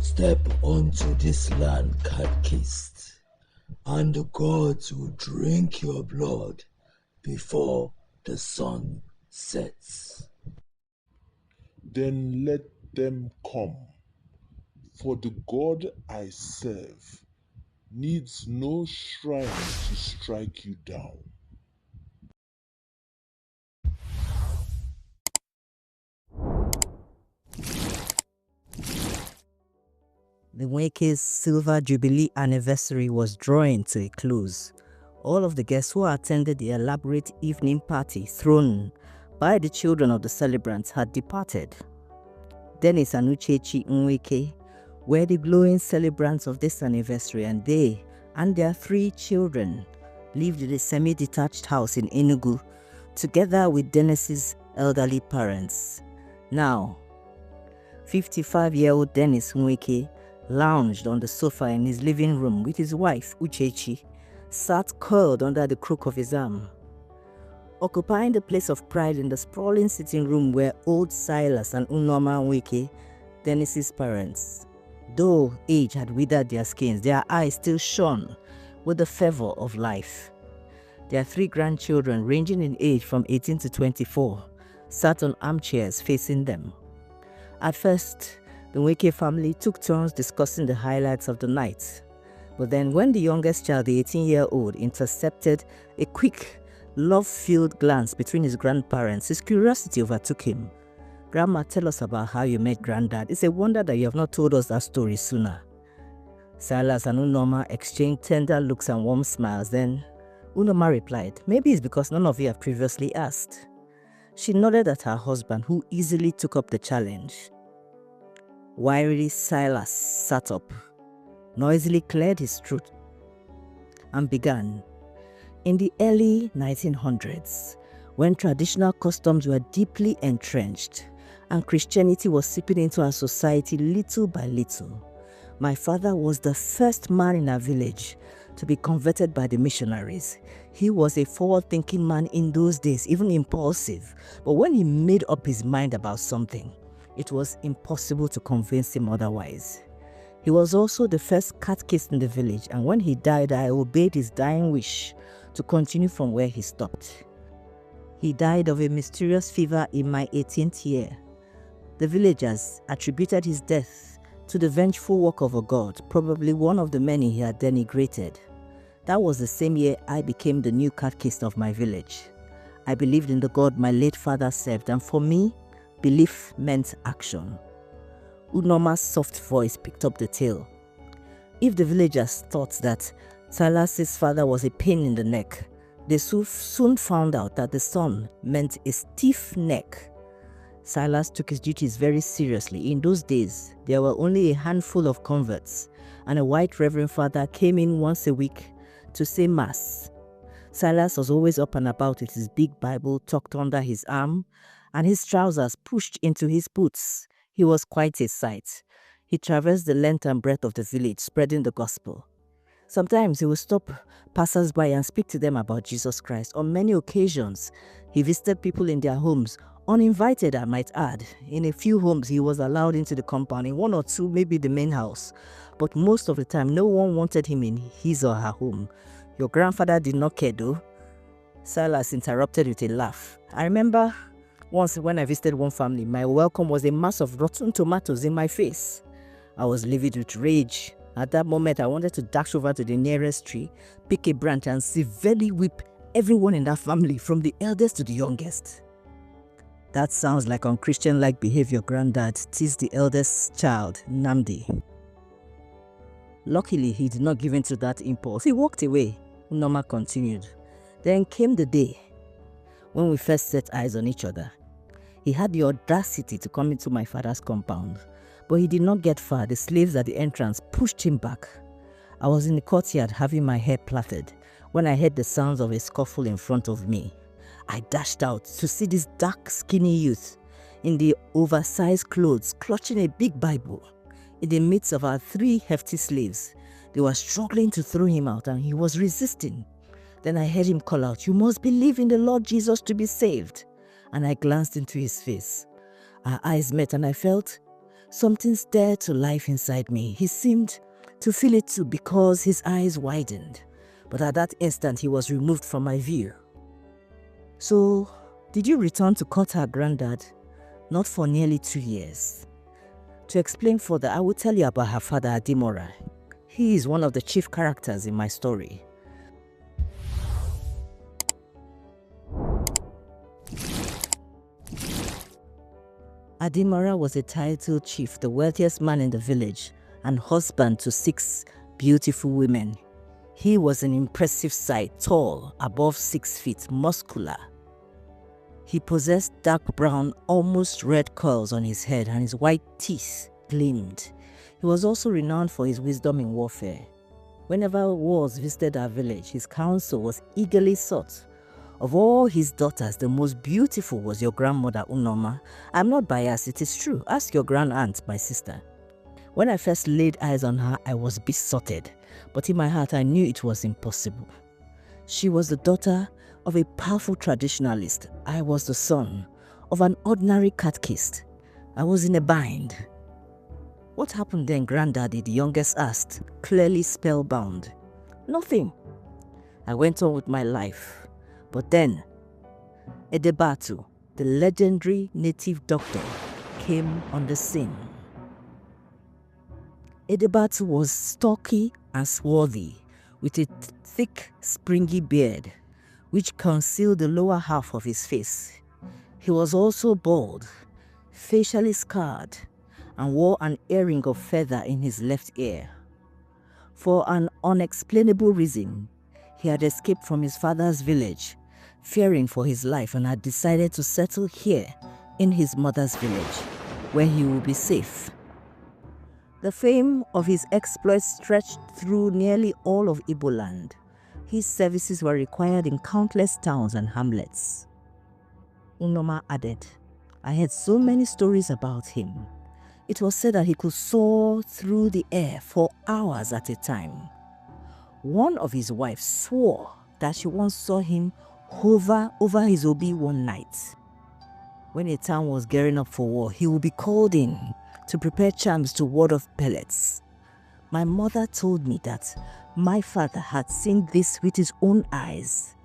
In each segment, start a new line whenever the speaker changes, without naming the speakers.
Step onto this land, catechist, and the gods will drink your blood before the sun sets.
Then let them come, for the God I serve needs no shrine to strike you down.
The Nweke's Silver Jubilee anniversary was drawing to a close. All of the guests who attended the elaborate evening party thrown by the children of the celebrants had departed. Dennis and Uchechi Nweke were the glowing celebrants of this anniversary, and they and their 3 children lived in a semi-detached house in Enugu together with Dennis's elderly parents. Now, 55-year-old Dennis Nweke lounged on the sofa in his living room with his wife, Uchechi, sat curled under the crook of his arm. Occupying the place of pride in the sprawling sitting room were old Silas and Unoma Nweke, Dennis's parents. Though age had withered their skins, their eyes still shone with the fervor of life. Their 3 grandchildren, ranging in age from 18 to 24, sat on armchairs facing them. At first, the Nweke family took turns discussing the highlights of the night. But then when the youngest child, the 18-year-old, intercepted a quick, love-filled glance between his grandparents, his curiosity overtook him. "Grandma, tell us about how you met Granddad. It's a wonder that you have not told us that story sooner." Silas and Unoma exchanged tender looks and warm smiles. Then Unoma replied, "Maybe it's because none of you have previously asked." She nodded at her husband, who easily took up the challenge. Wiry Silas sat up, noisily cleared his throat, and began. In the early 1900s, when traditional customs were deeply entrenched and Christianity was seeping into our society little by little, my father was the first man in our village to be converted by the missionaries. He was a forward-thinking man in those days, even impulsive. But when he made up his mind about something, it was impossible to convince him otherwise. He was also the first catechist in the village, and when he died, I obeyed his dying wish to continue from where he stopped. He died of a mysterious fever in my 18th year. The villagers attributed his death to the vengeful work of a god, probably one of the many he had denigrated. That was the same year I became the new catechist of my village. I believed in the God my late father served, and for me, belief meant action. Unoma's soft voice picked up the tale. If the villagers thought that Silas's father was a pain in the neck, they soon found out that the son meant a stiff neck. Silas took his duties very seriously. In those days, there were only a handful of converts, and a white reverend father came in once a week to say mass. Silas was always up and about with his big Bible tucked under his arm and his trousers pushed into his boots. He was quite a sight. He traversed the length and breadth of the village, spreading the gospel. Sometimes he would stop passers-by and speak to them about Jesus Christ. On many occasions, he visited people in their homes, uninvited, I might add. In a few homes, he was allowed into the compound, in 1 or 2, maybe the main house. But most of the time, no one wanted him in his or her home. Your grandfather did not care though. Silas interrupted with a laugh. I remember once when I visited one family, my welcome was a mass of rotten tomatoes in my face. I was livid with rage. At that moment, I wanted to dash over to the nearest tree, pick a branch, and severely whip everyone in that family, from the eldest to the youngest. That sounds like unchristian-like behavior, Granddad, teased the eldest child, Namdi. Luckily, he did not give in to that impulse. He walked away. Unoma continued. Then came the day when we first set eyes on each other. He had the audacity to come into my father's compound, but he did not get far. The slaves at the entrance pushed him back. I was in the courtyard having my hair plaited when I heard the sounds of a scuffle in front of me. I dashed out to see this dark, skinny youth in the oversized clothes clutching a big Bible. In the midst of our 3 hefty slaves, they were struggling to throw him out, and he was resisting. Then I heard him call out, "You must believe in the Lord Jesus to be saved." And I glanced into his face. Our eyes met, and I felt Something stirred to life inside me. He seemed to feel it too because his eyes widened. But at that instant, he was removed from my view. So, did you return to court her granddad? Not for nearly 2 years. To explain further, I will tell you about her father, Adimora. He is one of the chief characters in my story. Adimora was a titled chief, the wealthiest man in the village, and husband to 6 beautiful women. He was an impressive sight, tall, above 6 feet, muscular. He possessed dark brown, almost red curls on his head, and his white teeth gleamed. He was also renowned for his wisdom in warfare. Whenever wars visited our village, his counsel was eagerly sought. Of all his daughters, the most beautiful was your grandmother, Unoma. I'm not biased, it is true. Ask your grand-aunt, my sister. When I first laid eyes on her, I was besotted, but in my heart I knew it was impossible. She was the daughter of a powerful traditionalist. I was the son of an ordinary catechist. I was in a bind. What happened then, Granddaddy, the youngest asked, clearly spellbound. Nothing. I went on with my life. But then, Edebatu, the legendary native doctor, came on the scene. Edebatu was stocky and swarthy, with a thick, springy beard, which concealed the lower half of his face. He was also bald, facially scarred, and wore an earring of feather in his left ear. For an unexplainable reason, he had escaped from his father's village, fearing for his life, and had decided to settle here in his mother's village, where he would be safe. The fame of his exploits stretched through nearly all of Igbo land. His services were required in countless towns and hamlets. Unoma added, I heard so many stories about him. It was said that he could soar through the air for hours at a time. One of his wives swore that she once saw him hover over his obi one night. When a town was gearing up for war, he would be called in to prepare charms to ward off pellets. My mother told me that my father had seen this with his own eyes.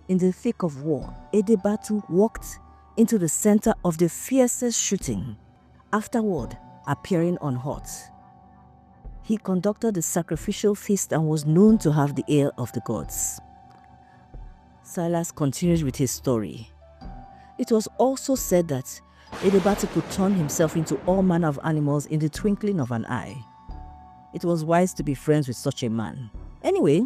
In the thick of war, Edebatu walked into the center of the fiercest shooting, afterward appearing unhurt. He conducted the sacrificial feast and was known to have the ear of the gods. Silas continued with his story. It was also said that Edebatu could turn himself into all manner of animals in the twinkling of an eye. It was wise to be friends with such a man. Anyway,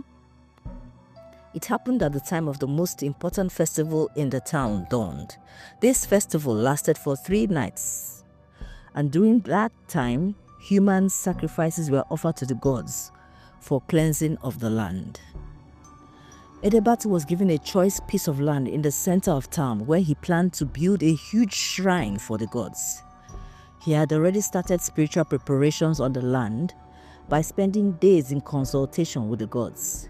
it happened at the time of the most important festival in the town dawned. This festival lasted for 3 nights, and during that time, human sacrifices were offered to the gods for cleansing of the land. Edebatu was given a choice piece of land in the center of town where he planned to build a huge shrine for the gods. He had already started spiritual preparations on the land by spending days in consultation with the gods.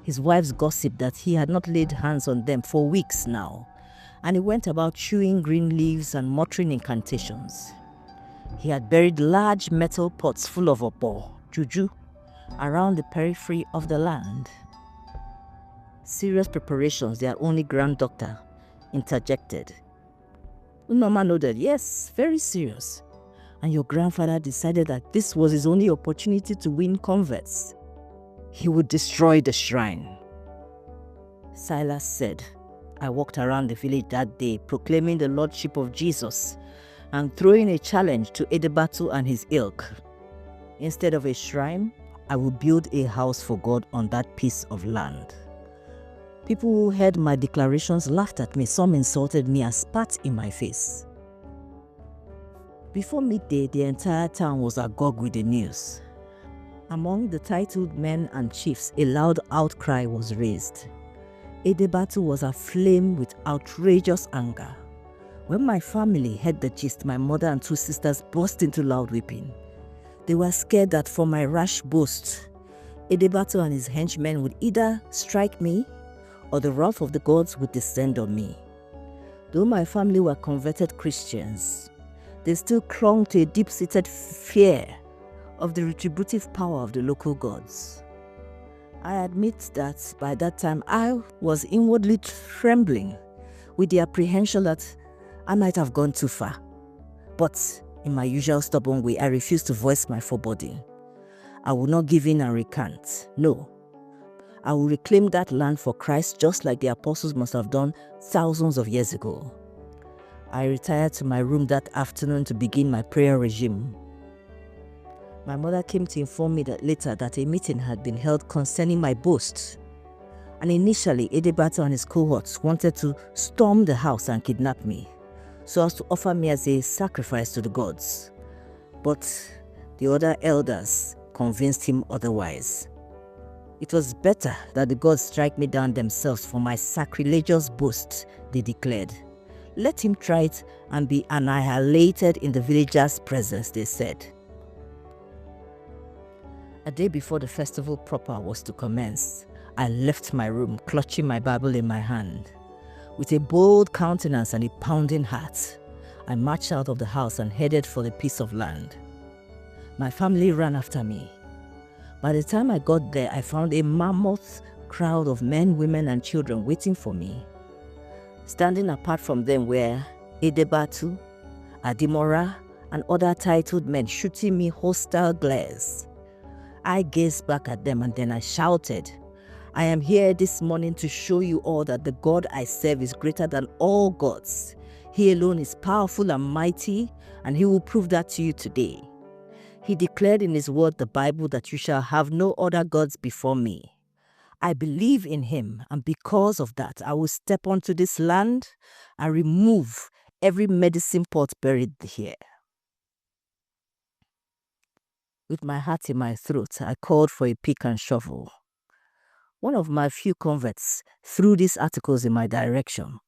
His wives gossiped that he had not laid hands on them for weeks now, and he went about chewing green leaves and muttering incantations. He had buried large metal pots full of opo, juju, around the periphery of the land. Serious preparations, their only grand doctor interjected. Unoma nodded, yes, very serious. And your grandfather decided that this was his only opportunity to win converts. He would destroy the shrine. Silas said, I walked around the village that day proclaiming the lordship of Jesus and throwing a challenge to Edebatu and his ilk. Instead of a shrine, I will build a house for God on that piece of land. People who heard my declarations laughed at me. Some insulted me and spat in my face. Before midday, the entire town was agog with the news. Among the titled men and chiefs, a loud outcry was raised. Edebatu was aflame with outrageous anger. When my family heard the gist, my mother and 2 sisters burst into loud weeping. They were scared that for my rash boast, Edebatu and his henchmen would either strike me or the wrath of the gods would descend on me. Though my family were converted Christians, they still clung to a deep-seated fear of the retributive power of the local gods. I admit that by that time I was inwardly trembling with the apprehension that I might have gone too far. But in my usual stubborn way, I refused to voice my foreboding. I will not give in and recant. No. I will reclaim that land for Christ just like the apostles must have done thousands of years ago. I retired to my room that afternoon to begin my prayer regime. My mother came to inform me that later that a meeting had been held concerning my boast. And initially, Edebatu and his cohorts wanted to storm the house and kidnap me, so as to offer me as a sacrifice to the gods. But the other elders convinced him otherwise. It was better that the gods strike me down themselves for my sacrilegious boast, they declared. Let him try it and be annihilated in the villagers' presence, they said. A day before the festival proper was to commence, I left my room, clutching my Bible in my hand. With a bold countenance and a pounding heart, I marched out of the house and headed for the piece of land. My family ran after me. By the time I got there, I found a mammoth crowd of men, women, and children waiting for me. Standing apart from them were Edebatu, Adimora, and other titled men shooting me hostile glares. I gazed back at them and then I shouted, I am here this morning to show you all that the God I serve is greater than all gods. He alone is powerful and mighty, and he will prove that to you today. He declared in his word, the Bible, that you shall have no other gods before me. I believe in him, and because of that, I will step onto this land and remove every medicine pot buried here. With my heart in my throat, I called for a pick and shovel. One of my few converts threw these articles in my direction.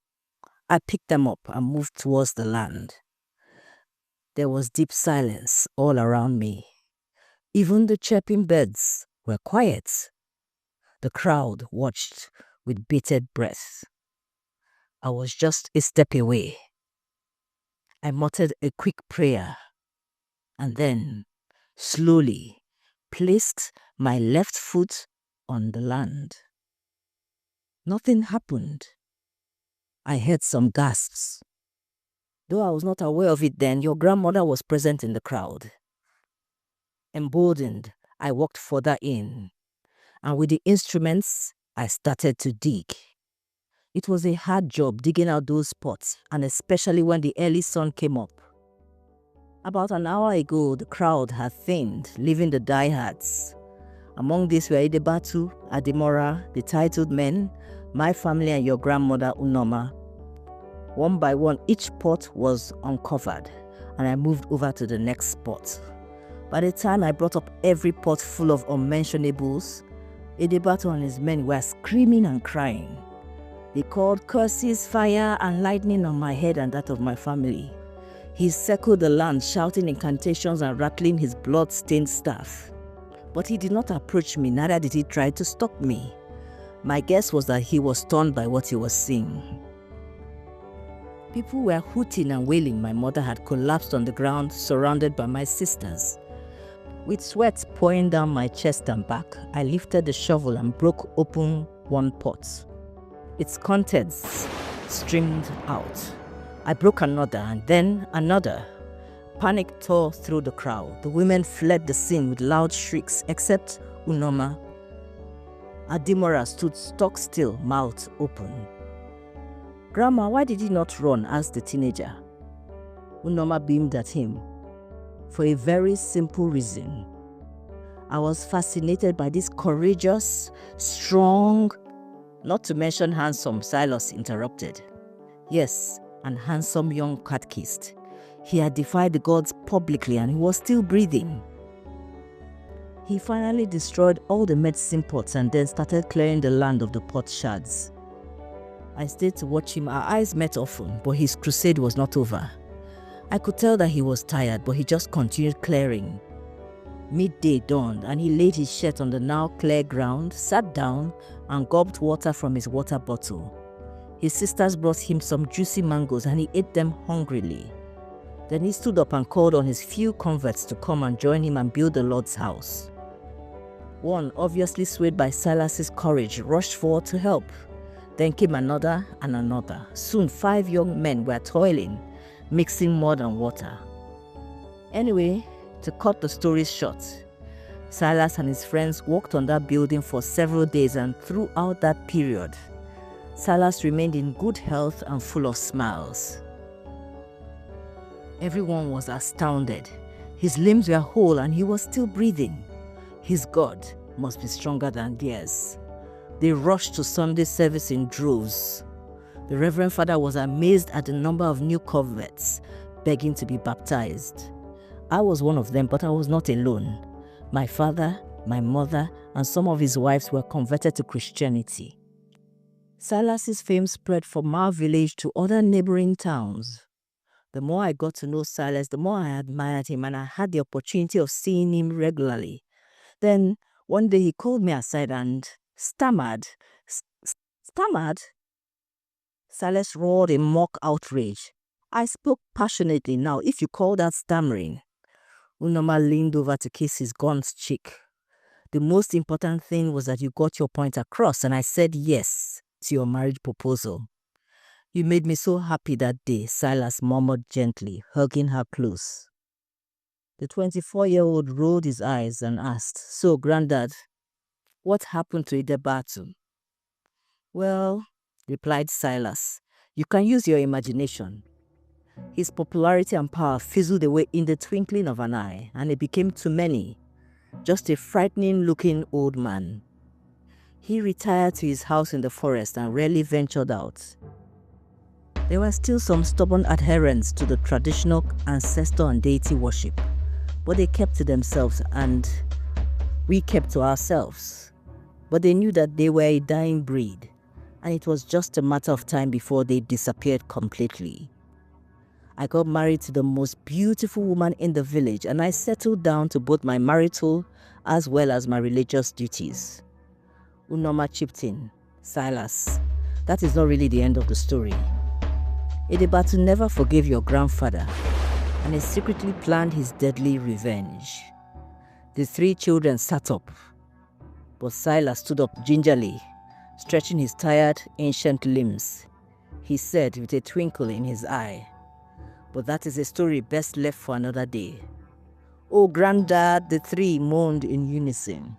I picked them up and moved towards the land. There was deep silence all around me. Even the chirping birds were quiet. The crowd watched with bated breath. I was just a step away. I muttered a quick prayer and then, slowly, placed my left foot on the land. Nothing happened. I heard some gasps. Though I was not aware of it then, your grandmother was present in the crowd. Emboldened, I walked further in, and with the instruments, I started to dig. It was a hard job digging out those pots, and especially when the early sun came up. About an hour ago, the crowd had thinned, leaving the diehards. Among these were Edebatu, Adimora, the titled men, my family, and your grandmother Unoma. One by one, each pot was uncovered, and I moved over to the next spot. By the time I brought up every pot full of unmentionables, Edebatu and his men were screaming and crying. They called curses, fire, and lightning on my head and that of my family. He circled the land, shouting incantations and rattling his blood-stained staff. But he did not approach me, neither did he try to stop me. My guess was that he was stunned by what he was seeing. People were hooting and wailing. My mother had collapsed on the ground, surrounded by my sisters. With sweat pouring down my chest and back, I lifted the shovel and broke open one pot. Its contents streamed out. I broke another and then another. Panic tore through the crowd. The women fled the scene with loud shrieks, except Unoma. Adimora stood stock still, mouth open. Grandma, why did he not run? Asked the teenager. Unoma beamed at him. For a very simple reason. I was fascinated by this courageous, strong, not to mention handsome, Silas interrupted. Yes, and handsome young catechist. He had defied the gods publicly and he was still breathing. He finally destroyed all the medicine pots and then started clearing the land of the pot shards. I stayed to watch him. Our eyes met often, but his crusade was not over. I could tell that he was tired, but he just continued clearing. Midday dawned and he laid his shirt on the now clear ground, sat down and gulped water from his water bottle. His sisters brought him some juicy mangoes and he ate them hungrily. Then he stood up and called on his few converts to come and join him and build the Lord's house. One, obviously swayed by Silas's courage, rushed forward to help. Then came another and another. Soon 5 young men were toiling, mixing mud and water. Anyway, to cut the story short, Silas and his friends worked on that building for several days, and throughout that period, Silas remained in good health and full of smiles. Everyone was astounded. His limbs were whole and he was still breathing. His God must be stronger than theirs. They rushed to Sunday service in droves. The Reverend Father was amazed at the number of new converts begging to be baptized. I was one of them, but I was not alone. My father, my mother, and some of his wives were converted to Christianity. Silas's fame spread from our village to other neighboring towns. The more I got to know Silas, the more I admired him, and I had the opportunity of seeing him regularly. Then, one day he called me aside and stammered. Stammered? Silas roared in mock outrage. I spoke passionately. Now, if you call that stammering. Unoma leaned over to kiss his gaunt cheek. The most important thing was that you got your point across, and I said yes to your marriage proposal. You made me so happy that day, Silas murmured gently, hugging her close. The 24-year-old rolled his eyes and asked, "So, Granddad, what happened to Idebatu?" "Well," replied Silas, "you can use your imagination." His popularity and power fizzled away in the twinkling of an eye, and it became to many just a frightening-looking old man. He retired to his house in the forest and rarely ventured out. There were still some stubborn adherents to the traditional ancestor and deity worship, but they kept to themselves and we kept to ourselves. But they knew that they were a dying breed, and it was just a matter of time before they disappeared completely. I got married to the most beautiful woman in the village, and I settled down to both my marital as well as my religious duties. Unoma chipped in, "Silas, that is not really the end of the story. Idebatu never forgave your grandfather, and he secretly planned his deadly revenge." The 3 children sat up, but Silas stood up gingerly, stretching his tired, ancient limbs. He said with a twinkle in his eye, "But that is a story best left for another day." "Oh, Granddad," the 3 moaned in unison.